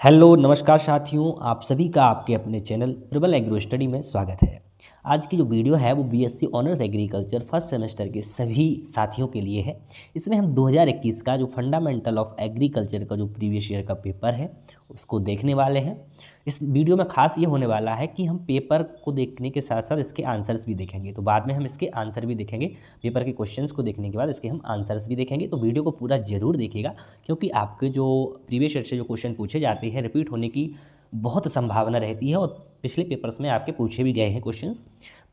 Hello नमस्कार साथियों, आप सभी का आपके अपने चैनल ट्रिबल एग्रो स्टडी में स्वागत है। आज की जो वीडियो है वो BSc honours agriculture first semester के सभी साथियों के लिए है। इसमें हम 2021 का जो फंडामेंटल ऑफ एग्रीकल्चर का जो प्रीवियस ईयर का पेपर है उसको देखने वाले हैं। इस वीडियो में खास ये होने वाला है कि हम पेपर को देखने के साथ साथ इसके आंसर्स भी देखेंगे, तो बाद में हम इसके आंसर भी देखेंगे। पेपर के क्वेश्चंस को देखने के बाद इसके हम आंसर्स भी देखेंगे, तो वीडियो को पूरा जरूर देखिएगा क्योंकि आपके जो प्रीवियस ईयर से जो क्वेश्चन पूछे जाते हैं रिपीट होने की बहुत संभावना रहती है और पिछले पेपर्स में आपके पूछे भी गए हैं क्वेश्चंस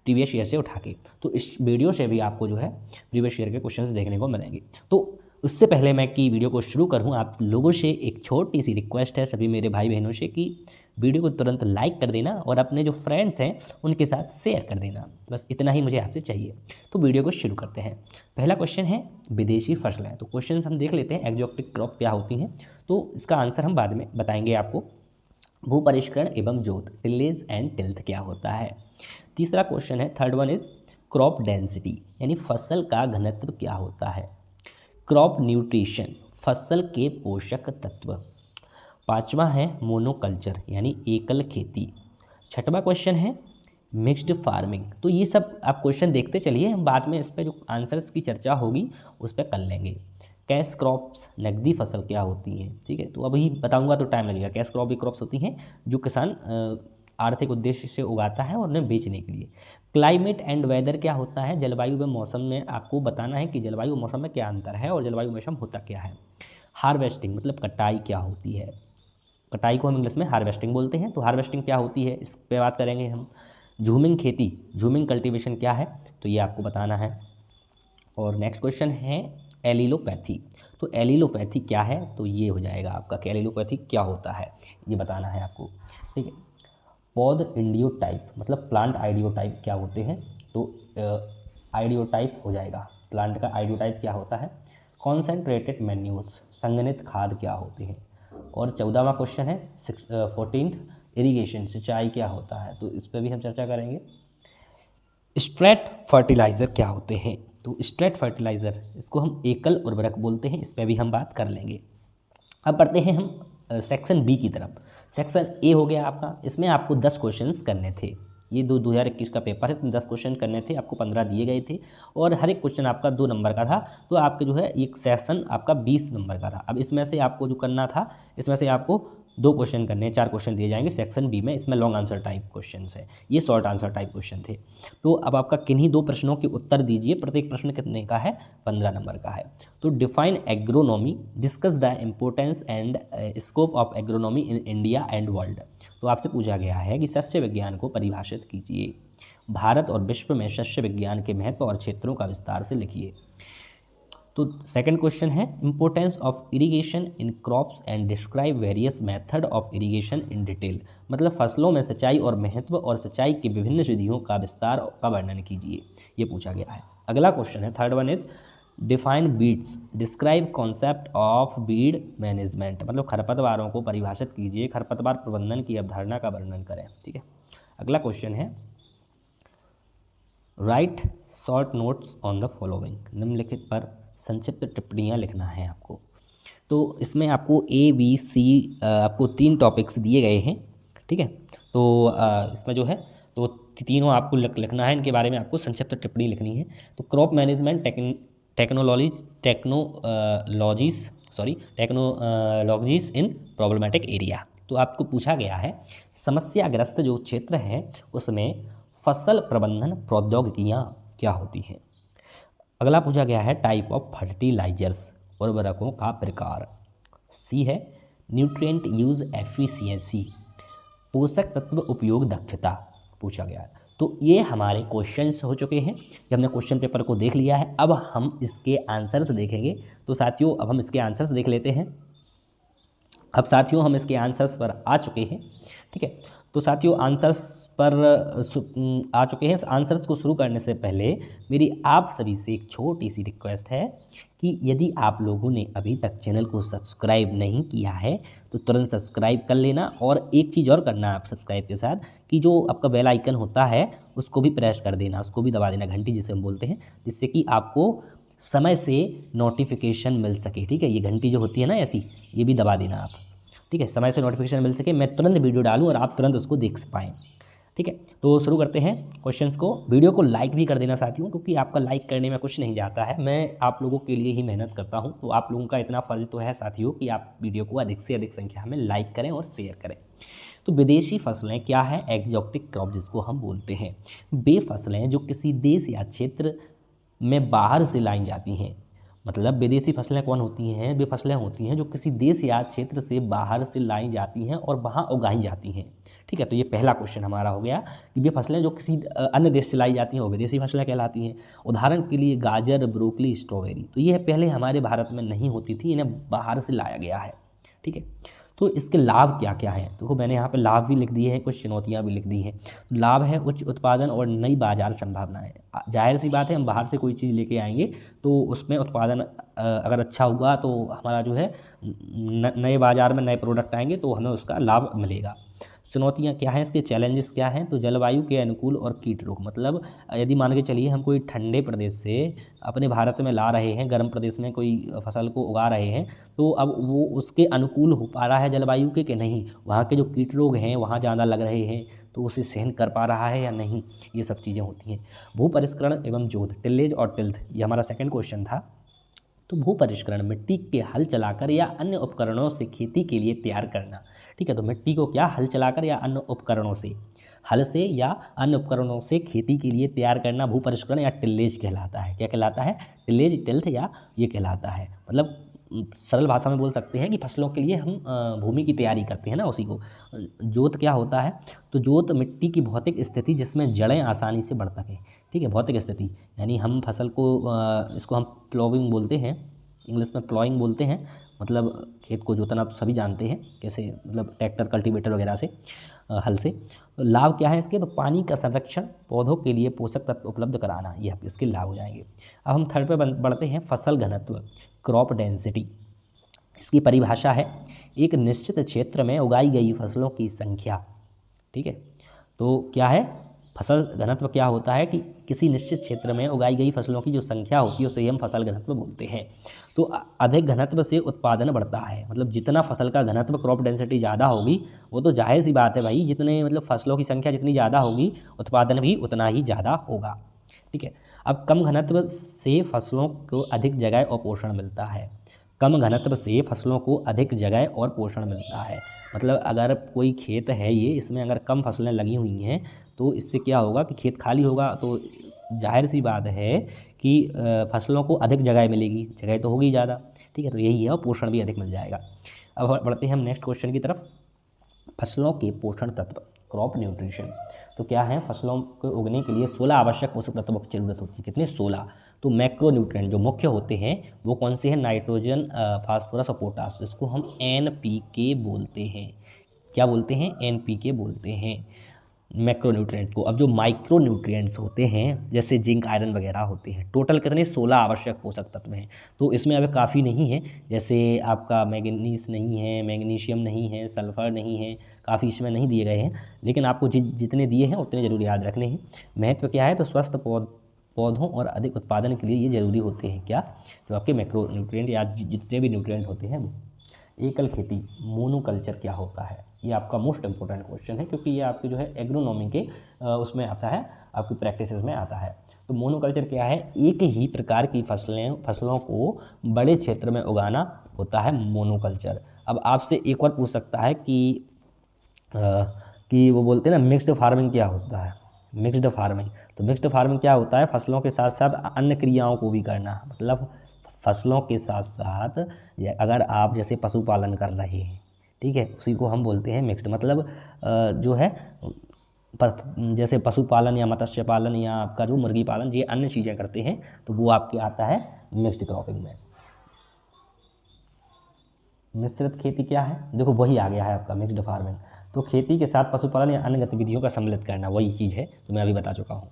प्रीवियस ईयर से उठा के। तो इस वीडियो से भी आपको जो है प्रीवियस ईयर के क्वेश्चंस देखने को मिलेंगे। तो उससे पहले मैं कि वीडियो को शुरू करूं, आप लोगों से एक छोटी सी रिक्वेस्ट है सभी मेरे भाई बहनों से कि वीडियो को तुरंत लाइक कर देना और अपने जो फ्रेंड्स हैं उनके साथ शेयर कर देना। बस इतना ही मुझे आपसे चाहिए। तो वीडियो को शुरू करते हैं। पहला क्वेश्चन है विदेशी फसलें। तो क्वेश्चन हम देख लेते हैं, एक्जोटिक क्रॉप क्या होती हैं, तो इसका आंसर हम बाद में बताएंगे आपको। भू परिष्करण एवं जोत, टिलेज एंड टिल्थ क्या होता है। तीसरा क्वेश्चन है, third one is crop density यानी फसल का घनत्व क्या होता है। क्रॉप न्यूट्रिशन, फसल के पोषक तत्व। पांचवा है मोनोकल्चर यानी एकल खेती। छठवां क्वेश्चन है मिक्स्ड फार्मिंग। तो ये सब आप क्वेश्चन देखते चलिए, हम बाद में इस पर जो आंसर्स की चर्चा होगी उस पर कर लेंगे। कैश क्रॉप्स, नकदी फसल क्या होती है, ठीक है, तो अभी बताऊंगा तो टाइम लगेगा। कैश क्रॉप भी क्रॉप्स होती हैं जो किसान आर्थिक उद्देश्य से उगाता है और उन्हें बेचने के लिए। क्लाइमेट एंड वेदर क्या होता है, जलवायु व मौसम में आपको बताना है कि जलवायु और मौसम में क्या अंतर है और जलवायु मौसम होता क्या है। हार्वेस्टिंग मतलब कटाई क्या होती है, कटाई को हम इंग्लिश में हार्वेस्टिंग बोलते हैं, तो हार्वेस्टिंग क्या होती है इस पे बात करेंगे हम। झूमिंग खेती, झूमिंग कल्टीवेशन क्या है, तो ये आपको बताना है। और नेक्स्ट क्वेश्चन है एलिलोपैथी। तो एलिलोपैथी क्या है, तो ये हो जाएगा आपका कि एलिलोपैथी क्या होता है, ये बताना है आपको, ठीक है। पौध इंडियोटाइप मतलब प्लांट आइडियोटाइप क्या होते हैं, तो आइडियोटाइप हो जाएगा। प्लांट का आइडियोटाइप क्या होता है। कॉन्सेंट्रेटेड मैन्यूर्स, संघनित खाद क्या होते हैं। और 14वां क्वेश्चन है 14th इरिगेशन, सिंचाई क्या होता है, तो इस पर भी हम चर्चा करेंगे। स्ट्रेट फर्टिलाइज़र क्या होते हैं, तो स्ट्रेट फर्टिलाइज़र इसको हम एकल उर्वरक बोलते हैं, इस पर भी हम बात कर लेंगे। अब बढ़ते हैं हम सेक्शन बी की तरफ। सेक्शन ए हो गया आपका, इसमें आपको 10 क्वेश्चंस करने थे। ये 2021 का पेपर है, इसमें 10 क्वेश्चन करने थे, आपको 15 दिए गए थे और हर एक क्वेश्चन आपका 2 नंबर का था। तो आपके जो है एक सेशन आपका 20 नंबर का था। अब इसमें से आपको जो करना था, इसमें से आपको 2 क्वेश्चन करने हैं, 4 क्वेश्चन दिए जाएंगे सेक्शन बी में। इसमें लॉन्ग आंसर टाइप क्वेश्चन है, ये शॉर्ट आंसर टाइप क्वेश्चन थे। तो अब आपका किन्हीं 2 प्रश्नों के उत्तर दीजिए, प्रत्येक प्रश्न कितने का है, 15 नंबर का है। तो define agronomy, discuss the importance and scope of agronomy in India and world. तो आपसे पूछा गया है कि सस्य विज्ञान को परिभाषित कीजिए। भारत और विश्व में सस्य विज्ञान के महत्व और क्षेत्रों का विस्तार से लिखिए। तो सेकंड क्वेश्चन है importance of irrigation in crops and describe various method of irrigation in detail. मतलब फसलों में सिंचाई और महत्व और सिंचाई की विभिन्न विधियों का विस्तार का वर्णन कीजिए, ये पूछा गया है। अगला क्वेश्चन है third one is define beads, describe concept of Beed management. मतलब खरपतवारों को परिभाषित कीजिए, खरपतवार प्रबंधन की अवधारणा का वर्णन करें, ठीक है। अगला क्वेश्चन है right short notes on the following. निम्नलिखित पर संक्षिप्त टिप्पणियाँ लिखना है आपको। तो इसमें आपको ABC आपको 3 टॉपिक्स दिए गए हैं, ठीक है। तो इसमें जो है तो तीनों आपको लिखना है, इनके बारे में आपको संक्षिप्त टिप्पणी लिखनी है। तो क्रॉप मैनेजमेंट टेक्नोलॉजीज इन प्रॉब्लमेटिक एरिया। तो आपको पूछा गया है समस्याग्रस्त जो क्षेत्र है उसमें फसल प्रबंधन प्रौद्योगिकियाँ क्या होती हैं। अगला पूछा गया है टाइप ऑफ फर्टिलाइजर्स, उर्वरकों का प्रकार। सी है न्यूट्रिएंट यूज एफिशिएंसी, पोषक तत्व उपयोग दक्षता पूछा गया है। तो ये हमारे क्वेश्चंस हो चुके हैं, ये हमने क्वेश्चन पेपर को देख लिया है। अब हम इसके आंसर्स देखेंगे। तो साथियों अब हम इसके आंसर्स देख लेते हैं। अब साथियों हम इसके आंसर्स पर आ चुके हैं, ठीक है। तो साथियों आंसर्स पर आ चुके हैं। आंसर्स को शुरू करने से पहले मेरी आप सभी से एक छोटी सी रिक्वेस्ट है कि यदि आप लोगों ने अभी तक चैनल को सब्सक्राइब नहीं किया है तो तुरंत सब्सक्राइब कर लेना। और एक चीज़ और करना आप सब्सक्राइब के साथ कि जो आपका बेल आइकन होता है उसको भी प्रेस कर देना, उसको भी दबा देना, घंटी जिसे हम बोलते हैं, जिससे कि आपको समय से नोटिफिकेशन मिल सके, ठीक है। ये घंटी जो होती है ना ऐसी, ये भी दबा देना आप। ठीक है, समय से नोटिफिकेशन मिल सके, मैं तुरंत वीडियो डालूँ और आप तुरंत उसको देख पाएँ। ठीक है, तो शुरू करते हैं क्वेश्चंस को। वीडियो को लाइक भी कर देना साथियों, क्योंकि आपका लाइक करने में कुछ नहीं जाता है, मैं आप लोगों के लिए ही मेहनत करता हूं, तो आप लोगों का इतना फ़र्ज तो है साथियों कि आप वीडियो को अधिक से अधिक संख्या में लाइक करें और शेयर करें। तो विदेशी फसलें क्या है? एक्जोटिक क्रॉप जिसको हम बोलते हैं, वे फसलें जो किसी देश या क्षेत्र में बाहर से लाई जाती हैं। मतलब विदेशी फसलें कौन होती हैं? वे फसलें होती हैं जो किसी देश या क्षेत्र से बाहर से लाई जाती हैं और वहाँ उगाई जाती हैं। ठीक है, तो ये पहला क्वेश्चन हमारा हो गया कि वे फसलें जो किसी अन्य देश से लाई जाती हैं वो विदेशी फसलें कहलाती हैं। उदाहरण के लिए गाजर, ब्रोकली, स्ट्रॉबेरी, तो ये पहले हमारे भारत में नहीं होती थी, इन्हें बाहर से लाया गया है। ठीक है, तो इसके लाभ क्या क्या हैं? देखो मैंने यहाँ पे लाभ भी लिख दिए हैं, कुछ चुनौतियाँ भी लिख दी हैं। लाभ है उच्च उत्पादन और नई बाजार संभावनाएं। जाहिर सी बात है, हम बाहर से कोई चीज़ लेके आएंगे तो उसमें उत्पादन अगर अच्छा हुआ तो हमारा जो है नए बाजार में नए प्रोडक्ट आएंगे तो हमें उसका लाभ मिलेगा। चुनौतियाँ क्या हैं, इसके चैलेंजेस क्या हैं? तो जलवायु के अनुकूल और कीट रोग। मतलब यदि मान के चलिए हम कोई ठंडे प्रदेश से अपने भारत में ला रहे हैं, गर्म प्रदेश में कोई फसल को उगा रहे हैं, तो अब वो उसके अनुकूल हो पा रहा है जलवायु के कि नहीं, वहाँ के जो कीट रोग हैं वहाँ ज़्यादा लग रहे हैं तो उसे सहन कर पा रहा है या नहीं, ये सब चीज़ें होती हैं। भू परिष्करण एवं जोत, टिलेज और टिल्थ, ये हमारा सेकंड क्वेश्चन था। तो भू परिष्करण मिट्टी के हल चलाकर या अन्य उपकरणों से खेती के लिए तैयार करना। ठीक है, तो मिट्टी को क्या हल चलाकर या अन्य उपकरणों से, हल से या अन्य उपकरणों से खेती के लिए तैयार करना भू परिष्करण या टिलेज कहलाता है। क्या कहलाता है? टिलेज, टिल्थ या ये कहलाता है। मतलब सरल भाषा में बोल सकते हैं कि फसलों के लिए हम भूमि की तैयारी करते हैं ना, उसी को। जोत क्या होता है? तो जोत मिट्टी की भौतिक स्थिति जिसमें जड़ें आसानी से बढ़ सकें। ठीक है, भौतिक स्थिति यानी हम फसल को इसको हम प्लोविंग बोलते हैं, इंग्लिश में प्लॉइंग बोलते हैं। मतलब खेत को जोतना तो सभी जानते हैं कैसे, मतलब ट्रैक्टर, कल्टीवेटर वगैरह से, हल से। लाभ क्या है इसके? तो पानी का संरक्षण, पौधों के लिए पोषक तत्व उपलब्ध कराना, ये इसके लाभ हो जाएंगे। अब हम थर्ड पे बढ़ते हैं, फसल घनत्व, क्रॉप डेंसिटी। इसकी परिभाषा है एक निश्चित क्षेत्र में उगाई गई फसलों की संख्या। ठीक है, तो क्या है फसल घनत्व? क्या होता है कि किसी निश्चित क्षेत्र में उगाई गई फसलों की जो संख्या होती है उसे हम फसल घनत्व बोलते हैं। तो अधिक घनत्व से उत्पादन बढ़ता है, मतलब जितना फसल का घनत्व, क्रॉप डेंसिटी ज़्यादा होगी, वो तो जाहिर सी बात है भाई, जितने मतलब फसलों की संख्या जितनी ज़्यादा होगी उत्पादन भी उतना ही ज़्यादा होगा। ठीक है, अब कम घनत्व से फसलों को अधिक जगह और पोषण मिलता है। कम घनत्व से फसलों को अधिक जगह और पोषण मिलता है। मतलब अगर कोई खेत है ये, इसमें अगर कम फसलें लगी हुई हैं तो इससे क्या होगा कि खेत खाली होगा, तो जाहिर सी बात है कि फसलों को अधिक जगह मिलेगी, जगह तो होगी ज़्यादा। ठीक है, तो यही है, और पोषण भी अधिक मिल जाएगा। अब बढ़ते हैं हम नेक्स्ट क्वेश्चन की तरफ। फसलों के पोषण तत्व, क्रॉप न्यूट्रिशन। तो क्या है? फसलों को उगने के लिए 16 आवश्यक पोषक तत्वों की जरूरत होती है। कितने? 16। तो मैक्रो न्यूट्रिएंट जो मुख्य होते हैं वो कौन से हैं? नाइट्रोजन, फास्फोरस और पोटास, इसको हम NPK बोलते हैं। क्या बोलते हैं? NPK बोलते हैं मैक्रो न्यूट्रिएंट को। अब जो माइक्रो न्यूट्रिएंट्स होते हैं जैसे जिंक, आयरन वगैरह होते हैं, टोटल कितने? 16 आवश्यक पोषक तत्व हैं। तो इसमें अब काफ़ी नहीं है, जैसे आपका मैग्नीज नहीं है, मैग्नीशियम नहीं है, सल्फर नहीं है, काफ़ी इसमें नहीं दिए गए हैं, लेकिन आपको जितने दिए हैं उतने ज़रूर याद रखने हैं। महत्व क्या है? तो स्वस्थ पौधों और अधिक उत्पादन के लिए ये ज़रूरी होते हैं। क्या? जो आपके मैक्रो न्यूट्रिएंट या जितने भी न्यूट्रिएंट होते हैं वो। एकल खेती, मोनोकल्चर क्या होता है? ये आपका मोस्ट इंपॉर्टेंट क्वेश्चन है, क्योंकि ये आपके जो है एग्रोनॉमी के उसमें आता है, आपकी प्रैक्टिसेस में आता है। तो मोनोकल्चर क्या है? एक ही प्रकार की फसलों को बड़े क्षेत्र में उगाना होता है मोनोकल्चर। अब आपसे एक और पूछ सकता है कि वो बोलते हैं ना मिक्स्ड फार्मिंग क्या होता है? मिक्स्ड फार्मिंग, तो मिक्स्ड फार्मिंग क्या होता है? फसलों के साथ साथ अन्य क्रियाओं को भी करना। मतलब फसलों के साथ साथ अगर आप जैसे पशुपालन कर रहे हैं, ठीक है, उसी को हम बोलते हैं मिक्स्ड। मतलब जो है जैसे पशुपालन या मत्स्य पालन या आपका जो मुर्गी पालन, ये अन्य चीज़ें करते हैं, तो वो आपके आता है मिक्स्ड क्रॉपिंग में। मिश्रित खेती क्या है? देखो वही आ गया है आपका मिक्स्ड फार्मिंग। तो खेती के साथ पशुपालन या अन्य गतिविधियों का सम्मिलित करना, वही चीज़ है जो मैं अभी बता चुका हूँ।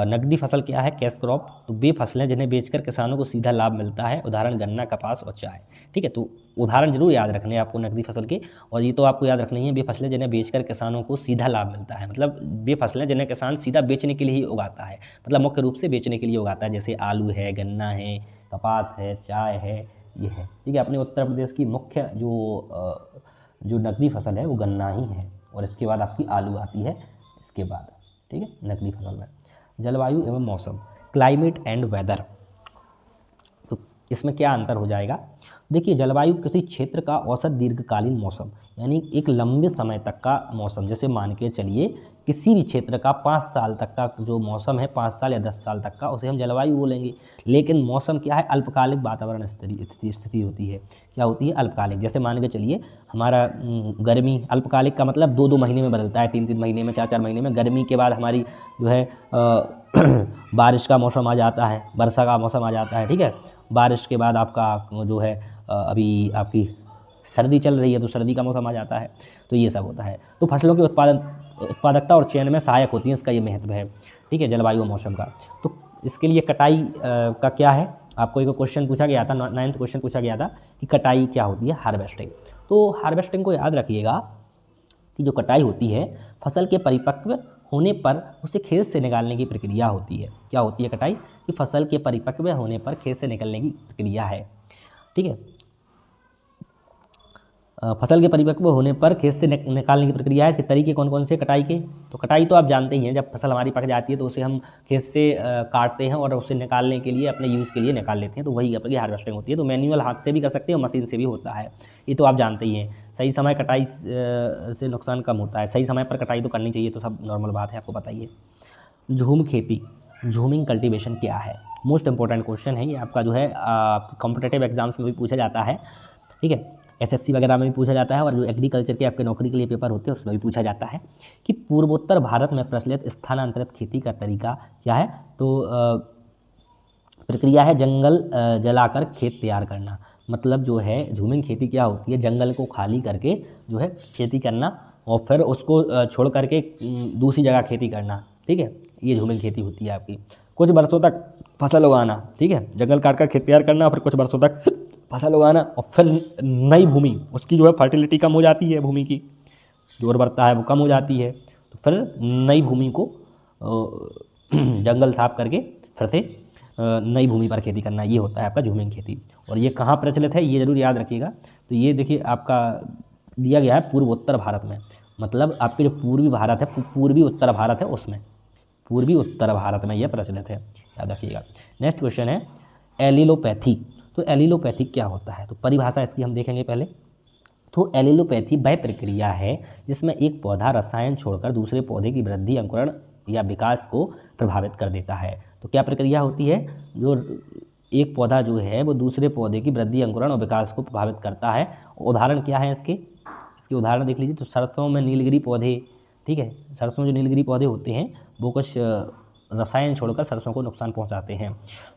नकदी फसल क्या है? Cash crop. तो वे फसलें जिन्हें बेचकर किसानों को सीधा लाभ मिलता है, उदाहरण गन्ना, कपास और चाय। ठीक है, तो उदाहरण जरूर याद रखने हैं आपको नकदी फसल के, और ये तो आपको याद रखनी है वे फसलें जिन्हें बेचकर किसानों को सीधा लाभ मिलता है। मतलब वे फसलें जिन्हें किसान सीधा बेचने के लिए ही उगाता है, मतलब मुख्य रूप से बेचने के लिए उगाता है, जैसे आलू है, गन्ना है, कपास है, चाय है, ये है। ठीक है, अपने उत्तर प्रदेश की मुख्य जो जो नकदी फसल है वो गन्ना ही है, और इसके बाद आपकी आलू आती है इसके बाद, ठीक है, नकदी फसल में। जलवायु एवं मौसम, क्लाइमेट एंड वेदर, तो इसमें क्या अंतर हो जाएगा? देखिए, जलवायु किसी क्षेत्र का औसत दीर्घकालीन मौसम, यानी एक लंबे समय तक का मौसम, जैसे मान के चलिए किसी भी क्षेत्र का 5 साल तक का जो मौसम है, 5 साल या 10 साल तक का, उसे हम जलवायु बोलेंगे। लेकिन मौसम क्या है? अल्पकालिक वातावरण स्थिति होती है। क्या होती है? अल्पकालिक। जैसे मान के चलिए हमारा गर्मी, अल्पकालिक का मतलब 2-2 महीने में बदलता है, 3-3 महीने में, 4-4 महीने में। गर्मी के बाद हमारी जो है बारिश का मौसम आ जाता है, वर्षा का मौसम आ जाता है, ठीक है। बारिश के बाद आपका जो है अभी आपकी सर्दी चल रही है तो सर्दी का मौसम आ जाता है। तो ये सब होता है। तो फसलों की उत्पादकता और चयन में सहायक होती है, इसका ये महत्व है, ठीक है, जलवायु और मौसम का। तो इसके लिए कटाई का क्या है? आपको एक क्वेश्चन पूछा गया था, 9th क्वेश्चन पूछा गया था कि कटाई क्या होती है? हार्वेस्टिंग। तो हार्वेस्टिंग को याद रखिएगा कि जो कटाई होती है, फसल के परिपक्व होने पर उसे खेत से निकालने की प्रक्रिया होती है। क्या होती है कटाई? कि फसल के परिपक्व होने पर खेत से निकलने की प्रक्रिया है, ठीक है। फसल के परिपक्व होने पर खेत से निकालने की प्रक्रिया है। इसके तरीके कौन कौन से कटाई के? तो कटाई तो आप जानते ही हैं, जब फसल हमारी पक जाती है तो उसे हम खेत से काटते हैं और उसे निकालने के लिए अपने यूज़ के लिए निकाल लेते हैं, तो वही आपकी हार्वेस्टिंग होती है। तो मैनुअल हाथ से भी कर सकते हैं और मशीन से भी होता है, ये तो आप जानते ही हैं। सही समय कटाई से नुकसान कम होता है, सही समय पर कटाई तो करनी चाहिए, तो सब नॉर्मल बात है, आपको पता ही है। झूम खेती, झूमिंग कल्टीवेशन क्या है? मोस्ट इंपॉर्टेंट क्वेश्चन है ये, आपका जो है कॉम्पिटेटिव एग्जाम्स में भी पूछा जाता है, ठीक है, एसएससी वगैरह में भी पूछा जाता है, और जो एग्रीकल्चर के आपके नौकरी के लिए पेपर होते हैं उसमें भी पूछा जाता है कि पूर्वोत्तर भारत में प्रचलित स्थानांतरित खेती का तरीका क्या है? तो प्रक्रिया है जंगल जलाकर खेत तैयार करना। मतलब जो है झूमिंग खेती क्या होती है? जंगल को खाली करके जो है खेती करना और फिर उसको छोड़ करके दूसरी जगह खेती करना, ठीक है, ये झूमिंग खेती होती है आपकी। कुछ वर्षों तक फसल उगाना, ठीक है, जंगल काट कर खेत तैयार करना, फिर कुछ वर्षों तक फसल उगाना, और फिर नई भूमि, उसकी जो है फर्टिलिटी कम हो जाती है, भूमि की जो उर्वरता है वो कम हो जाती है, तो फिर नई भूमि को जंगल साफ करके फिर से नई भूमि पर खेती करना, ये होता है आपका झूमिंग खेती। और ये कहाँ प्रचलित है ये ज़रूर याद रखिएगा। तो ये देखिए आपका दिया गया है पूर्वोत्तर भारत में, मतलब आपके जो पूर्वी भारत है, पूर्वी उत्तर भारत है, उसमें पूर्वी उत्तर भारत में यह प्रचलित है, याद रखिएगा। नेक्स्ट क्वेश्चन है एलिलोपैथी। तो एलिलोपैथी क्या होता है? तो परिभाषा इसकी हम देखेंगे पहले। तो एलिलोपैथी वह प्रक्रिया है जिसमें एक पौधा रसायन छोड़कर दूसरे पौधे की वृद्धि, अंकुरण या विकास को प्रभावित कर देता है। तो क्या प्रक्रिया होती है? जो एक पौधा जो है वो दूसरे पौधे की वृद्धि, अंकुरण और विकास को प्रभावित करता है। उदाहरण क्या है इसके उदाहरण देख लीजिए। तो सरसों में नीलगिरी पौधे, ठीक है, सरसों में जो नीलगिरी पौधे होते हैं वो कुछ रसायन छोड़कर सरसों को नुकसान पहुंचाते हैं,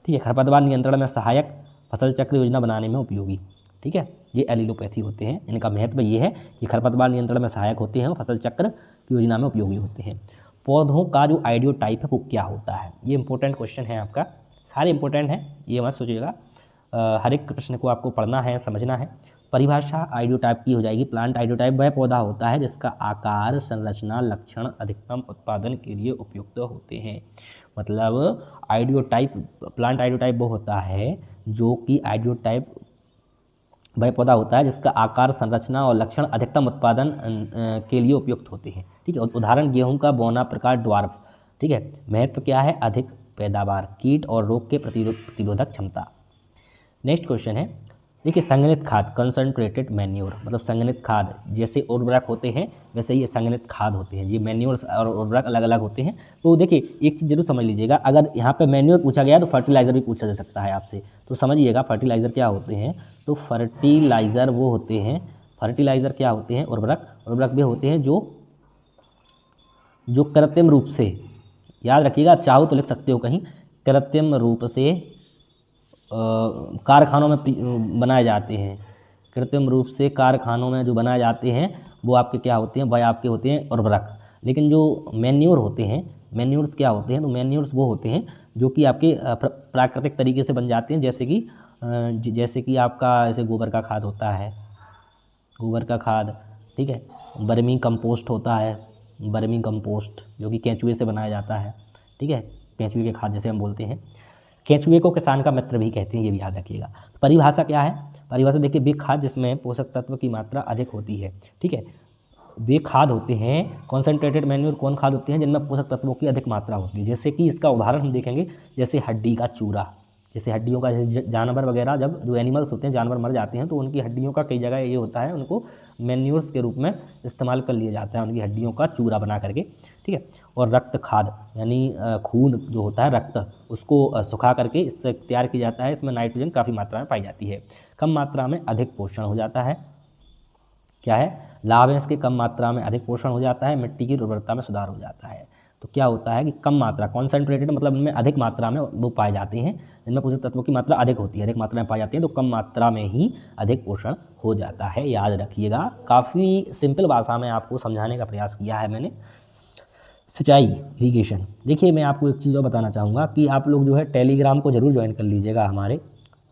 ठीक है। खरपतवार नियंत्रण में सहायक, फसल चक्र योजना बनाने में उपयोगी, ठीक है, ये एलिलोपैथी होते हैं। इनका महत्व ये है कि खरपतवार नियंत्रण में सहायक होते हैं और फसल चक्र की योजना में उपयोगी होते हैं। पौधों का जो आइडियोटाइप है वो क्या होता है? ये इंपॉर्टेंट क्वेश्चन है आपका, सारे इंपॉर्टेंट हैं, ये मत सोचिएगा, हर एक प्रश्न को आपको पढ़ना है, समझना है। परिभाषा आइडियोटाइप की हो जाएगी। प्लांट आइडियोटाइप वह पौधा होता है जिसका आकार, संरचना, लक्षण अधिकतम उत्पादन के लिए उपयुक्त होते हैं। मतलब आइडियोटाइप, प्लांट आइडियोटाइप वो होता है जो कि आइडियोटाइप वह पौधा होता है जिसका आकार, संरचना और लक्षण अधिकतम उत्पादन के लिए उपयुक्त होते हैं, ठीक है। उदाहरण गेहूं का बौना प्रकार ड्वार्फ, ठीक है। महत्व क्या है? अधिक पैदावार, कीट और रोग के प्रतिरोधक क्षमता। नेक्स्ट क्वेश्चन है, देखिए संघनित खाद, कंसंट्रेटेड मैन्योर, मतलब संघनित खाद जैसे उर्वरक होते हैं वैसे ही ये संघनित खाद होते हैं। ये मैन्योर्स और उर्वरक अलग अलग होते हैं। तो देखिए एक चीज़ जरूर समझ लीजिएगा, अगर यहाँ पे मैन्योर पूछा गया तो फर्टिलाइज़र भी पूछा जा सकता है आपसे, तो समझिएगा फर्टिलाइज़र क्या होते हैं। तो फर्टिलाइज़र वो होते हैं, फर्टिलाइज़र क्या होते हैं? उर्वरक भी होते हैं जो कृत्रिम रूप से, याद रखिएगा, चाहो तो लिख सकते हो कहीं, कृत्रिम रूप से कारखानों में बनाए जाते हैं। कृत्रिम रूप से कारखानों में जो बनाए जाते हैं वो आपके क्या होते हैं? वह आपके होते हैं उर्वरक। लेकिन जो मैन्योर होते हैं, मैन्योर्स क्या होते हैं? तो मैन्योर्स वो होते हैं जो कि आपके प्राकृतिक तरीके से बन जाते हैं, जैसे कि आपका ऐसे गोबर का खाद होता है, गोबर का खाद, ठीक है। वर्मी कंपोस्ट होता है, वर्मी कंपोस्ट जो कि केंचुए से बनाया जाता है, ठीक है, केंचुए के खाद जैसे हम बोलते हैं। केंचुए को किसान का मित्र भी कहते हैं, ये भी याद रखिएगा। तो परिभाषा क्या है, परिभाषा देखिए, वे खाद जिसमें पोषक तत्व की मात्रा अधिक होती है, ठीक है। वे खाद होते हैं, कॉन्सेंट्रेटेड मैन्योर कौन खाद होते हैं जिनमें पोषक तत्वों की अधिक मात्रा होती है। जैसे कि इसका उदाहरण हम देखेंगे, जैसे हड्डी का चूरा, जैसे हड्डियों का, जैसे जानवर वगैरह जब जो एनिमल्स होते हैं, जानवर मर जाते हैं तो उनकी हड्डियों का कई जगह ये होता है, उनको मैन्योर्स के रूप में इस्तेमाल कर लिया जाता है, उनकी हड्डियों का चूरा बना करके, ठीक है। और रक्त खाद यानी खून जो होता है, रक्त, उसको सुखा करके इससे तैयार किया जाता है। इसमें नाइट्रोजन काफ़ी मात्रा में पाई जाती है। कम मात्रा में अधिक पोषण हो जाता है, क्या है लाभ है इसके, कम मात्रा में अधिक पोषण हो जाता है, मिट्टी की उर्वरता में सुधार हो जाता है। तो क्या होता है कि कम मात्रा, कॉन्सेंट्रेटेड मतलब इनमें अधिक मात्रा में वो पाए जाते हैं, जिनमें पोषक तत्वों की मात्रा अधिक होती है, अधिक मात्रा में पाए जाते हैं, तो कम मात्रा में ही अधिक पोषण हो जाता है। याद रखिएगा, काफ़ी सिंपल भाषा में आपको समझाने का प्रयास किया है मैंने। सिंचाई, इरीगेशन, देखिए मैं आपको एक चीज़ और बताना चाहूँगा कि आप लोग जो है टेलीग्राम को ज़रूर ज्वाइन कर लीजिएगा, हमारे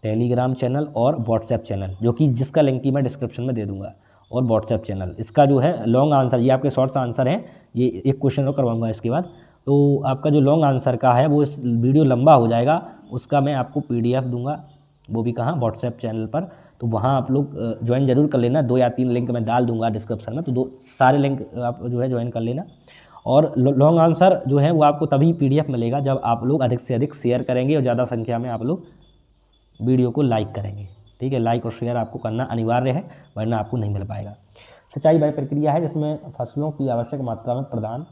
टेलीग्राम चैनल और व्हाट्सएप चैनल, जो कि जिसका लिंक ही मैं डिस्क्रिप्शन में दे दूँगा। और व्हाट्सएप चैनल, इसका जो है लॉन्ग आंसर, ये आपके शॉर्ट्स आंसर हैं, ये एक क्वेश्चन और करवाऊंगा इसके बाद। तो आपका जो लॉन्ग आंसर का है वो इस वीडियो लंबा हो जाएगा, उसका मैं आपको PDF दूंगा, वो भी कहाँ, व्हाट्सएप चैनल पर। तो वहाँ आप लोग ज्वाइन जरूर कर लेना, 2 या 3 लिंक मैं डाल दूंगा डिस्क्रिप्शन में, तो सारे लिंक आप जो है ज्वाइन कर लेना। और लॉन्ग आंसर जो है वो आपको तभी PDF मिलेगा जब आप लोग अधिक से अधिक शेयर करेंगे और ज़्यादा संख्या में आप लोग वीडियो को लाइक करेंगे, ठीक है। लाइक और शेयर आपको करना अनिवार्य है, वरना आपको नहीं मिल पाएगा। सिंचाई वह प्रक्रिया है जिसमें फसलों की आवश्यक मात्रा में प्रदान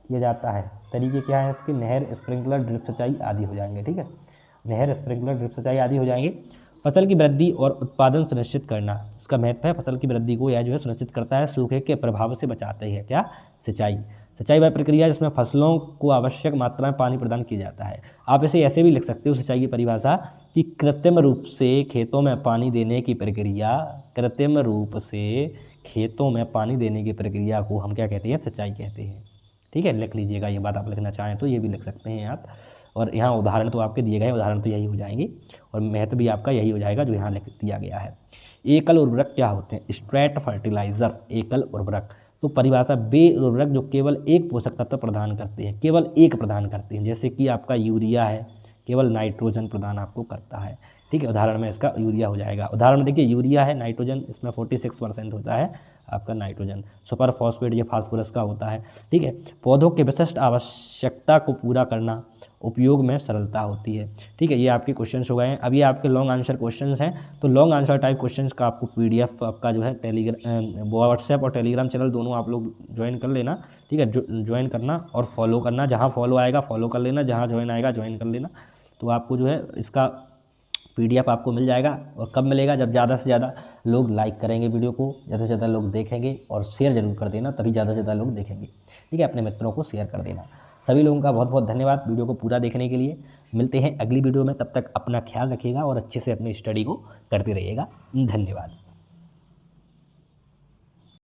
किया जाता है। तरीके क्या है इसके, नहर, स्प्रिंकलर, ड्रिप सिंचाई आदि हो जाएंगे, ठीक है। नहर, स्प्रिंकलर, ड्रिप सिंचाई आदि हो जाएंगे। फसल की वृद्धि और उत्पादन सुनिश्चित करना, इसका महत्व है। फसल की वृद्धि को यह जो है सुनिश्चित करता है, सूखे के प्रभाव से बचाते हैं, क्या, सिंचाई। सिंचाई वह प्रक्रिया जिसमें फसलों को आवश्यक मात्रा में पानी प्रदान किया जाता है। आप इसे ऐसे भी लिख सकते हो, सिंचाई की परिभाषा, कि कृत्रिम रूप से खेतों में पानी देने की प्रक्रिया, कृत्रिम रूप से खेतों में पानी देने की प्रक्रिया को हम क्या कहते हैं, सिंचाई कहते हैं, ठीक है। लिख लीजिएगा, ये बात आप लिखना चाहें तो ये भी लिख सकते हैं आप। और यहाँ उदाहरण तो आपके दिए गए, उदाहरण तो यही हो जाएंगे, और महत्व भी आपका यही हो जाएगा जो यहाँ लिख दिया गया है। एकल उर्वरक क्या होते हैं, स्ट्रेट फर्टिलाइजर, एकल उर्वरक। तो परिभाषा, वे उर्वरक जो केवल एक पोषक तत्व प्रदान करते हैं, केवल एक प्रदान करते हैं, जैसे कि आपका यूरिया है, केवल नाइट्रोजन प्रदान आपको करता है, ठीक है। उदाहरण में इसका यूरिया हो जाएगा। उदाहरण में देखिए, यूरिया है, नाइट्रोजन इसमें 46% होता है आपका नाइट्रोजन। सुपर फॉस्फेट ये फास्फोरस का होता है, ठीक है। पौधों के विशिष्ट आवश्यकता को पूरा करना, उपयोग में सरलता होती है, ठीक है। ये आपके क्वेश्चंस हो गए हैं। अब ये आपके लॉन्ग आंसर क्वेश्चंस हैं, तो लॉन्ग आंसर टाइप क्वेश्चंस का आपको PDF आपका जो है व्हाट्सएप और टेलीग्राम चैनल दोनों आप लोग ज्वाइन कर लेना, ठीक है। ज्वाइन करना और फॉलो करना, जहाँ फॉलो आएगा फॉलो कर लेना, जहाँ ज्वाइन आएगा ज्वाइन कर लेना। तो आपको जो है इसका PDF आपको मिल जाएगा। और कब मिलेगा, जब ज़्यादा से ज़्यादा लोग लाइक करेंगे वीडियो को, ज़्यादा से ज़्यादा लोग देखेंगे, और शेयर जरूर कर देना, तभी ज़्यादा से ज़्यादा लोग देखेंगे, ठीक है। अपने मित्रों को शेयर कर देना। सभी लोगों का बहुत बहुत धन्यवाद वीडियो को पूरा देखने के लिए। मिलते हैं अगली वीडियो में, तब तक अपना ख्याल रखिएगा और अच्छे से अपनी स्टडी को करते रहिएगा। धन्यवाद।